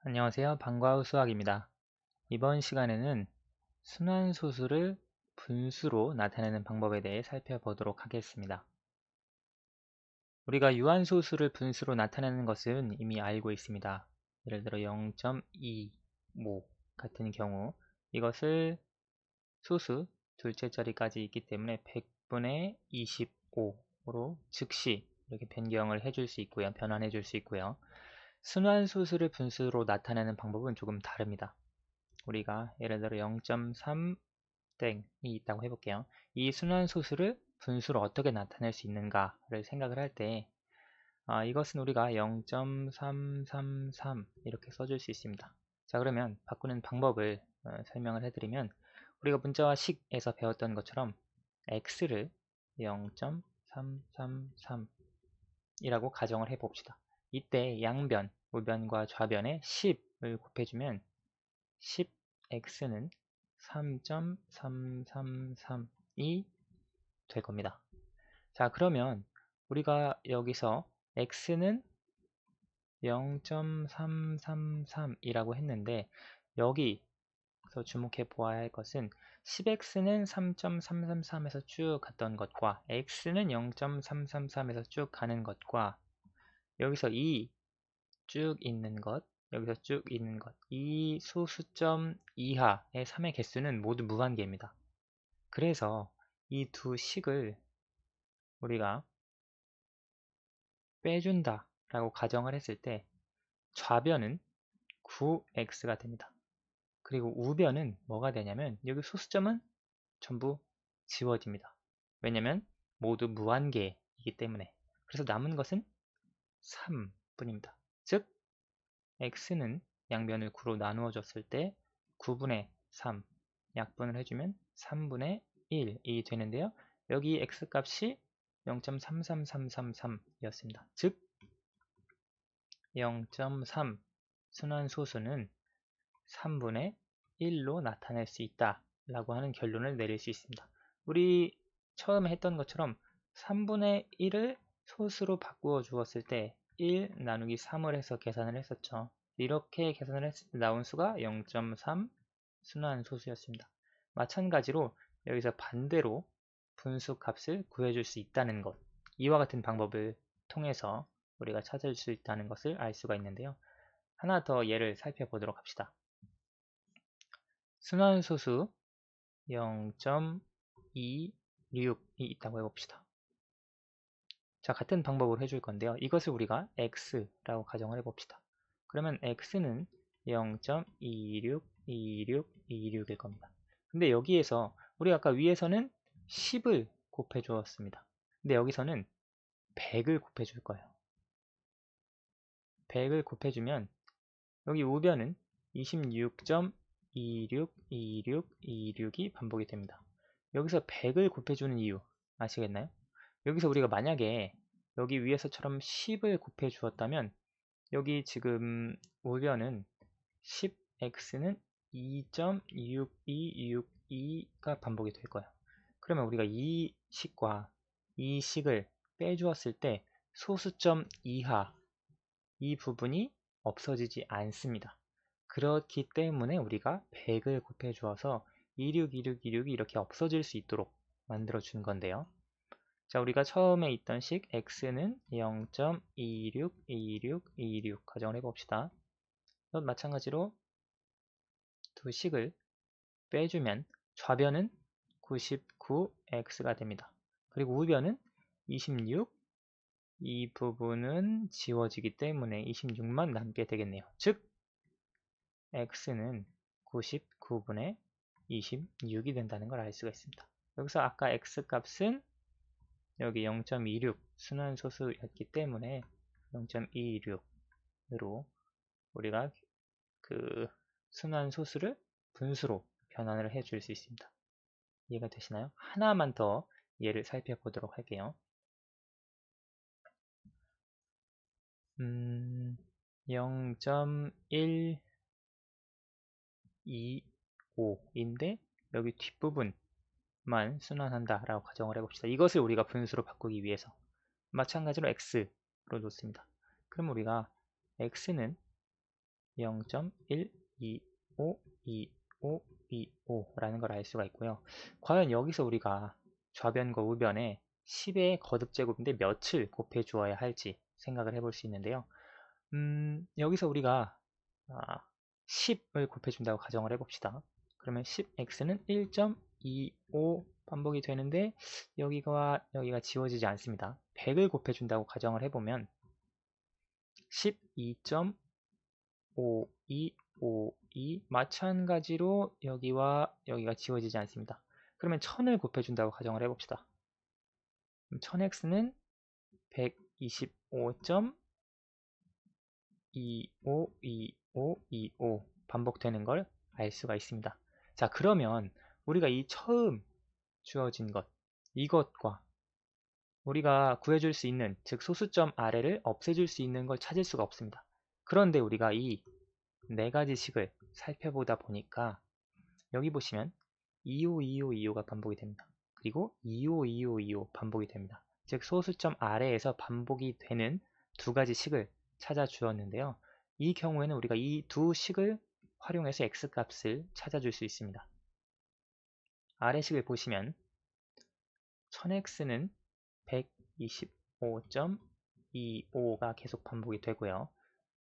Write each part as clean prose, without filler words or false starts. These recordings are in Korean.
안녕하세요. 방과후 수학입니다. 이번 시간에는 순환소수를 분수로 나타내는 방법에 대해 살펴보도록 하겠습니다. 우리가 유한소수를 분수로 나타내는 것은 이미 알고 있습니다. 예를 들어 0.25 같은 경우 이것을 소수 둘째 자리까지 있기 때문에 100분의 25로 즉시 이렇게 변경을 해줄 수 있고요. 변환해 줄 수 있고요. 순환소수를 분수로 나타내는 방법은 조금 다릅니다. 우리가 예를 들어 0.3 땡이 있다고 해볼게요. 이 순환소수를 분수로 어떻게 나타낼 수 있는가를 생각을 할 때 이것은 우리가 0.333 이렇게 써줄 수 있습니다. 자, 그러면 바꾸는 방법을 설명을 해드리면 우리가 문자와 식에서 배웠던 것처럼 x를 0.333 이라고 가정을 해봅시다. 이때 양변, 우변과 좌변에 10을 곱해주면 10x는 3.333이 될 겁니다. 자, 그러면 우리가 여기서 x는 0.333이라고 했는데 여기서 주목해 보아야 할 것은 10x는 3.333에서 쭉 갔던 것과 x는 0.333에서 쭉 가는 것과 여기서 이 쭉 있는 것, 여기서 쭉 있는 것, 이 소수점 이하의 3의 개수는 모두 무한계입니다. 그래서 이 두 식을 우리가 빼준다 라고 가정을 했을 때 좌변은 9x가 됩니다. 그리고 우변은 뭐가 되냐면 여기 소수점은 전부 지워집니다. 왜냐면 모두 무한계이기 때문에. 그래서 남은 것은 3 뿐입니다. 즉 x는 양변을 9로 나누어 줬을 때 9분의 3 약분을 해주면 3분의 1이 되는데요. 여기 x값이 0.33333 이었습니다. 즉 0.3 순환소수는 3분의 1로 나타낼 수 있다 라고 하는 결론을 내릴 수 있습니다. 우리 처음에 했던 것처럼 3분의 1을 소수로 바꾸어 주었을 때 1 나누기 3을 해서 계산을 했었죠. 이렇게 계산을 했을 때 나온 수가 0.3 순환소수였습니다. 마찬가지로 여기서 반대로 분수 값을 구해줄 수 있다는 것, 이와 같은 방법을 통해서 우리가 찾을 수 있다는 것을 알 수가 있는데요. 하나 더 예를 살펴보도록 합시다. 순환소수 0.26이 있다고 해봅시다. 자, 같은 방법으로 해줄 건데요. 이것을 우리가 x라고 가정을 해봅시다. 그러면 x는 0.262626일 겁니다. 근데 여기에서 우리 아까 위에서는 10을 곱해 주었습니다. 근데 여기서는 100을 곱해 줄 거예요. 100을 곱해 주면 여기 우변은 26.262626이 반복이 됩니다. 여기서 100을 곱해주는 이유 아시겠나요? 여기서 우리가 만약에 여기 위에서처럼 10을 곱해 주었다면 여기 지금 우변은 10x는 2.6262가 반복이 될 거예요. 그러면 우리가 이 식과 이 식을 빼주었을 때 소수점 이하 이 부분이 없어지지 않습니다. 그렇기 때문에 우리가 100을 곱해 주어서 262626이 이렇게 없어질 수 있도록 만들어 준 건데요. 자, 우리가 처음에 있던 식 x는 0.262626 가정을 해봅시다. 마찬가지로 두 식을 빼주면 좌변은 99x가 됩니다. 그리고 우변은 26, 이 부분은 지워지기 때문에 26만 남게 되겠네요. 즉 x는 99분의 26이 된다는 걸 알 수가 있습니다. 여기서 아까 x 값은 여기 0.26 순환소수였기 때문에 0.26으로 우리가 그 순환소수를 분수로 변환을 해 줄 수 있습니다. 이해가 되시나요? 하나만 더 예를 살펴보도록 할게요. 0.125인데 여기 뒷부분만 순환한다 라고 가정을 해봅시다. 이것을 우리가 분수로 바꾸기 위해서 마찬가지로 x로 놓습니다. 그럼 우리가 x는 0.1252525라는 걸 알 수가 있고요. 과연 여기서 우리가 좌변과 우변에 10의 거듭제곱인데 몇을 곱해 주어야 할지 생각을 해볼 수 있는데요. 여기서 우리가 10을 곱해 준다고 가정을 해봅시다. 그러면 10x는 1.25 반복이 되는데 여기가 지워지지 않습니다. 100을 곱해 준다고 가정을 해보면 12.5252 마찬가지로 여기와 여기가 지워지지 않습니다. 그러면 1000을 곱해 준다고 가정을 해봅시다. 1000x는 125.252525 반복되는 걸 알 수가 있습니다. 자, 그러면 우리가 이 처음 주어진 것, 이것과 우리가 구해줄 수 있는, 즉 소수점 아래를 없애줄 수 있는 걸 찾을 수가 없습니다. 그런데 우리가 이 네 가지 식을 살펴보다 보니까 여기 보시면 252525가 반복이 됩니다. 그리고 252525 반복이 됩니다. 즉 소수점 아래에서 반복이 되는 두 가지 식을 찾아 주었는데요. 이 경우에는 우리가 이 두 식을 활용해서 x값을 찾아줄 수 있습니다. 아래 식을 보시면 1000x는 125.25가 계속 반복이 되고요.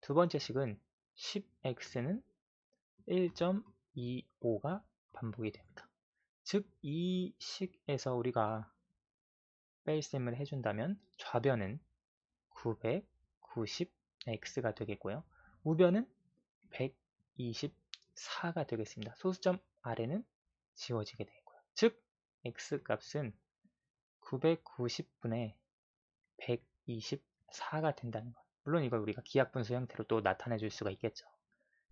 두 번째 식은 10x는 1.25가 반복이 됩니다. 즉 이 식에서 우리가 뺄셈을 해준다면 좌변은 990x가 되겠고요. 우변은 124가 되겠습니다. 소수점 아래는 지워지게 되고요. 즉 x값은 990분의 124가 된다는 것. 물론 이걸 우리가 기하분수 형태로 또 나타내 줄 수가 있겠죠.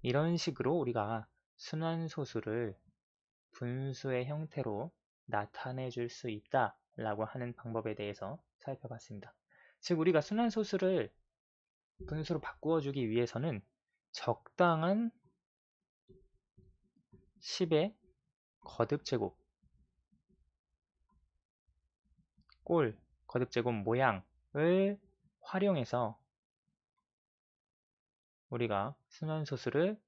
이런 식으로 우리가 순환소수를 분수의 형태로 나타내 줄 수 있다 라고 하는 방법에 대해서 살펴봤습니다. 즉 우리가 순환소수를 분수로 바꾸어 주기 위해서는 적당한 10의 거듭제곱 꼴 거듭제곱 모양을 활용해서 우리가 순환소수를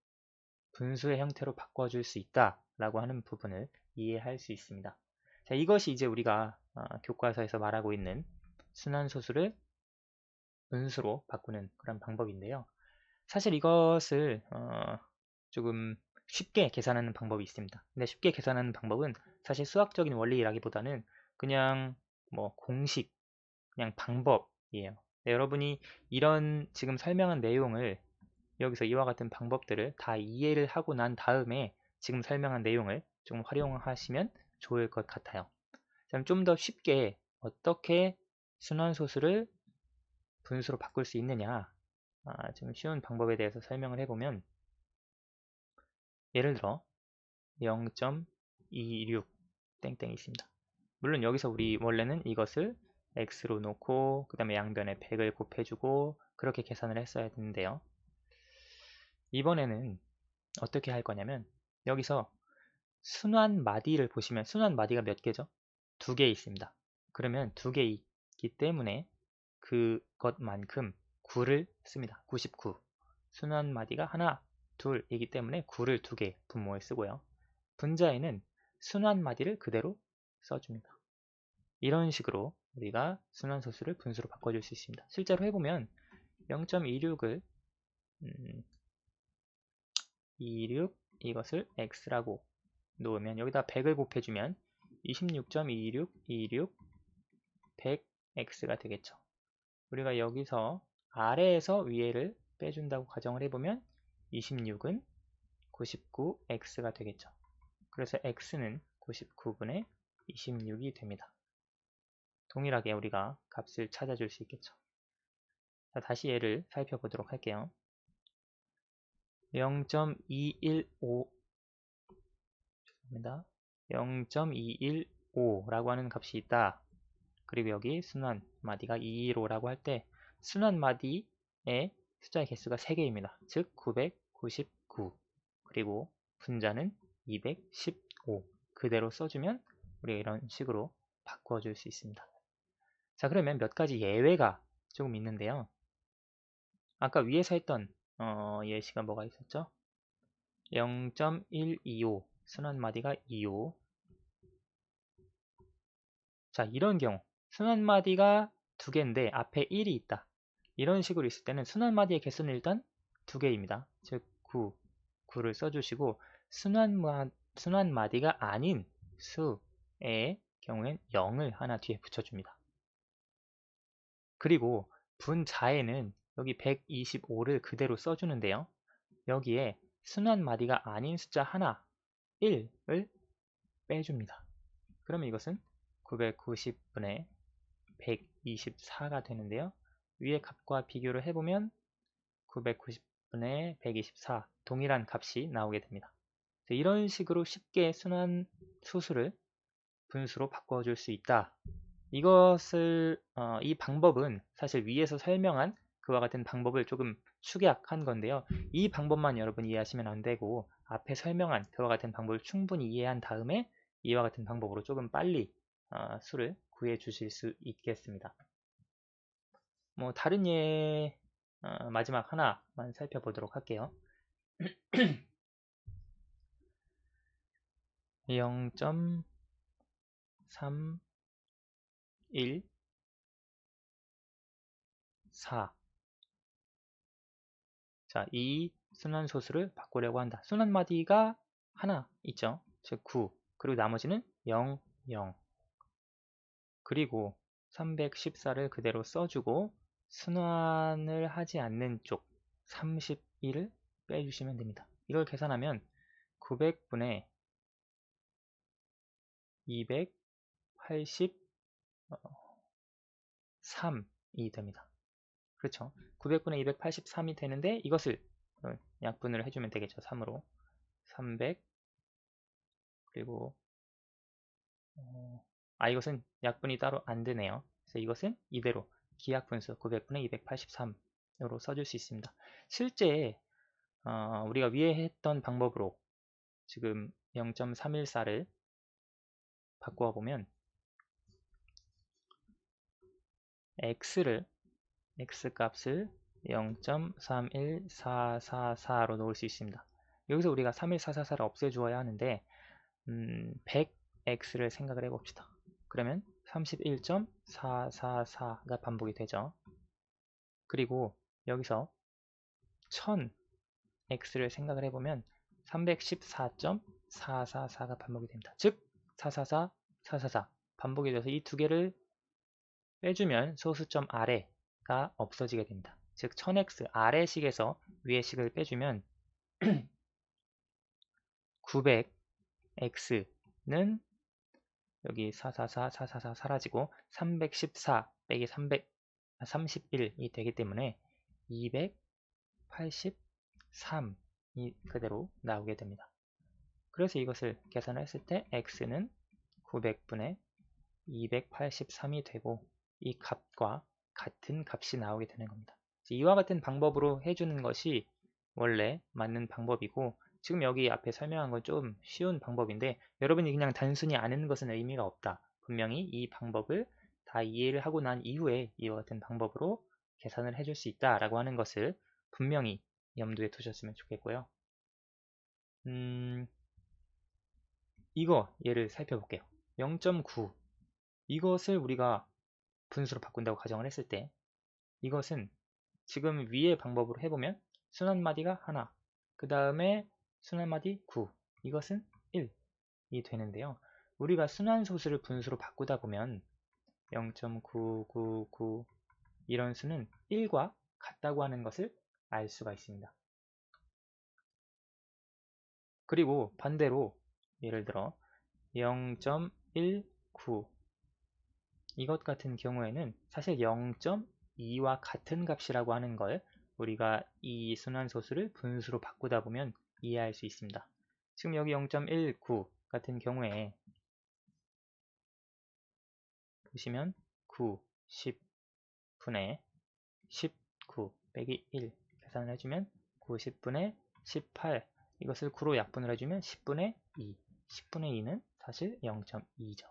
분수의 형태로 바꿔줄 수 있다 라고 하는 부분을 이해할 수 있습니다. 자, 이것이 이제 우리가 교과서에서 말하고 있는 순환소수를 분수로 바꾸는 그런 방법인데요. 사실 이것을 조금 쉽게 계산하는 방법이 있습니다. 근데 쉽게 계산하는 방법은 사실 수학적인 원리라기보다는 그냥 뭐 공식, 그냥 방법이에요. 네, 여러분이 이런 지금 설명한 내용을 여기서 이와 같은 방법들을 다 이해를 하고 난 다음에 지금 설명한 내용을 좀 활용하시면 좋을 것 같아요. 좀 더 쉽게 어떻게 순환소수를 분수로 바꿀 수 있느냐, 좀 쉬운 방법에 대해서 설명을 해보면, 예를 들어 0.26 땡땡이 있습니다. 물론 여기서 우리 원래는 이것을 x로 놓고 그 다음에 양변에 100을 곱해주고 그렇게 계산을 했어야 되는데요. 이번에는 어떻게 할 거냐면 여기서 순환 마디를 보시면 순환 마디가 몇 개죠? 2개 있습니다. 그러면 2개 있기 때문에 그것만큼 9를 씁니다. 99. 순환 마디가 하나, 둘이기 때문에 9를 2개 분모에 쓰고요. 분자에는 순환 마디를 그대로 써줍니다. 이런 식으로 우리가 순환소수를 분수로 바꿔줄 수 있습니다. 실제로 해보면 0.26을 26 이것을 x라고 놓으면 여기다 100을 곱해주면 26.2626 100x가 되겠죠. 우리가 여기서 아래에서 위에를 빼준다고 가정을 해보면 26은 99x가 되겠죠. 그래서 x는 99분의 26이 됩니다. 동일하게 우리가 값을 찾아줄 수 있겠죠. 자, 다시 얘를 살펴보도록 할게요. 0.215 죄송합니다. 0.215라고 하는 값이 있다. 그리고 여기 순환 마디가 215라고 할 때 순환 마디의 숫자의 개수가 3개입니다. 즉 999 그리고 분자는 215 그대로 써주면 우리가 이런 식으로 바꿔줄 수 있습니다. 자, 그러면 몇 가지 예외가 조금 있는데요. 아까 위에서 했던 예시가 뭐가 있었죠? 0.125 순환마디가 25. 자, 이런 경우 순환마디가 2개인데 앞에 1이 있다. 이런 식으로 있을 때는 순환마디의 개수는 일단 2개입니다. 즉 9를 써주시고 순환마디가 아닌 수의 경우엔 0을 하나 뒤에 붙여줍니다. 그리고 분자에는 여기 125를 그대로 써주는데요. 여기에 순환마디가 아닌 숫자 하나 1을 빼줍니다. 그러면 이것은 990분의 124가 되는데요. 위의 값과 비교를 해보면 990분의 124 동일한 값이 나오게 됩니다. 이런 식으로 쉽게 순환 수수를 분수로 바꿔줄 수 있다. 이 방법은 사실 위에서 설명한 그와 같은 방법을 조금 축약한 건데요. 이 방법만 여러분 이해하시면 안 되고 앞에 설명한 그와 같은 방법을 충분히 이해한 다음에 이와 같은 방법으로 조금 빨리 수를 구해 주실 수 있겠습니다. 다른 예 마지막 하나만 살펴보도록 할게요. 0.31 4. 자, 이 순환소수를 바꾸려고 한다. 순환마디가 하나 있죠. 즉 9. 그리고 나머지는 0, 0. 그리고 314를 그대로 써주고 순환을 하지 않는 쪽 31을 빼주시면 됩니다. 이걸 계산하면 900분의 283이 됩니다. 그렇죠. 900분의 283이 되는데 이것을 약분을 해주면 되겠죠. 3으로 300 그리고 이것은 약분이 따로 안 되네요. 그래서 이것은 이대로 기약분수 900분의 283으로 써줄 수 있습니다. 실제 우리가 위에 했던 방법으로 지금 0.314를 바꾸어 보면 x값을 0.31444로 놓을 수 있습니다. 여기서 우리가 31444를 없애주어야 하는데 100x를 생각을 해봅시다. 그러면 31.444가 반복이 되죠. 그리고 여기서 1000x를 생각을 해보면 314.444가 반복이 됩니다. 즉 444, 444 반복이 돼서 이 두 개를 빼주면 소수점 아래가 없어지게 됩니다. 즉 1000x 아래식에서 위의식을 빼주면 900x는 여기 444, 444 사라지고 314 빼기 31이 되기 때문에 283이 그대로 나오게 됩니다. 그래서 이것을 계산을 했을 때 x는 900분의 283이 되고 이 값과 같은 값이 나오게 되는 겁니다. 이와 같은 방법으로 해주는 것이 원래 맞는 방법이고 지금 여기 앞에 설명한 건 좀 쉬운 방법인데 여러분이 그냥 단순히 아는 것은 의미가 없다. 분명히 이 방법을 다 이해를 하고 난 이후에 이와 같은 방법으로 계산을 해줄 수 있다라고 하는 것을 분명히 염두에 두셨으면 좋겠고요. 이거 예를 살펴볼게요. 0.9 이것을 우리가 분수로 바꾼다고 가정을 했을 때 이것은 지금 위의 방법으로 해보면 순환마디가 하나 그 다음에 순환마디 9 이것은 1이 되는데요. 우리가 순환소수를 분수로 바꾸다 보면 0.999 이런 수는 1과 같다고 하는 것을 알 수가 있습니다. 그리고 반대로 예를 들어 0.19 이것 같은 경우에는 사실 0.2와 같은 값이라고 하는 걸 우리가 이 순환소수를 분수로 바꾸다 보면 이해할 수 있습니다. 지금 여기 0.19 같은 경우에 보시면 9, 10분의 19 빼기 1 계산을 해주면 90분의 18 이것을 9로 약분을 해주면 10분의 2 10분의 2는 사실 0.2죠.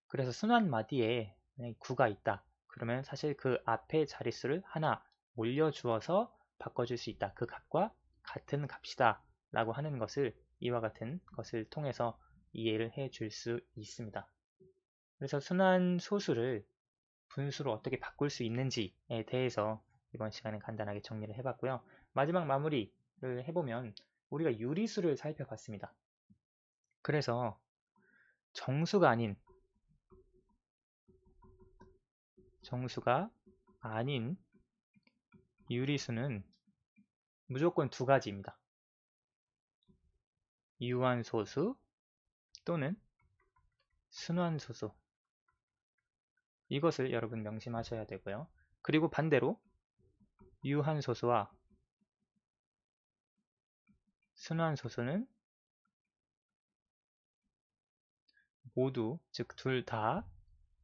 그래서 순환마디에 9가 있다. 그러면 사실 그 앞에 자릿수를 하나 올려주어서 바꿔줄 수 있다. 그 값과 같은 값이다 라고 하는 것을 이와 같은 것을 통해서 이해를 해 줄 수 있습니다. 그래서 순환소수를 분수로 어떻게 바꿀 수 있는지에 대해서 이번 시간에 간단하게 정리를 해봤고요. 마지막 마무리를 해보면 우리가 유리수를 살펴봤습니다. 그래서 정수가 아닌 유리수는 무조건 두 가지입니다. 유한소수 또는 순환소수. 이것을 여러분 명심하셔야 되고요. 그리고 반대로 유한소수와 순환소수는 모두, 즉 둘 다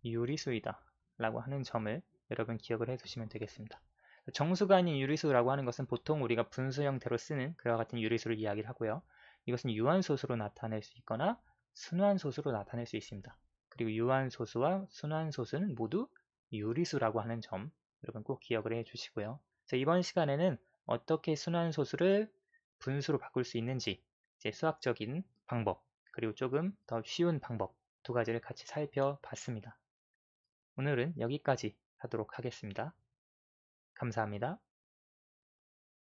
유리수이다 라고 하는 점을 여러분 기억을 해 두시면 되겠습니다. 정수가 아닌 유리수라고 하는 것은 보통 우리가 분수 형태로 쓰는 그와 같은 유리수를 이야기를 하고요. 이것은 유한소수로 나타낼 수 있거나 순환소수로 나타낼 수 있습니다. 그리고 유한소수와 순환소수는 모두 유리수라고 하는 점 여러분 꼭 기억을 해 주시고요. 이번 시간에는 어떻게 순환소수를 분수로 바꿀 수 있는지 이제 수학적인 방법 그리고 조금 더 쉬운 방법 두 가지를 같이 살펴봤습니다. 오늘은 여기까지 하도록 하겠습니다. 감사합니다.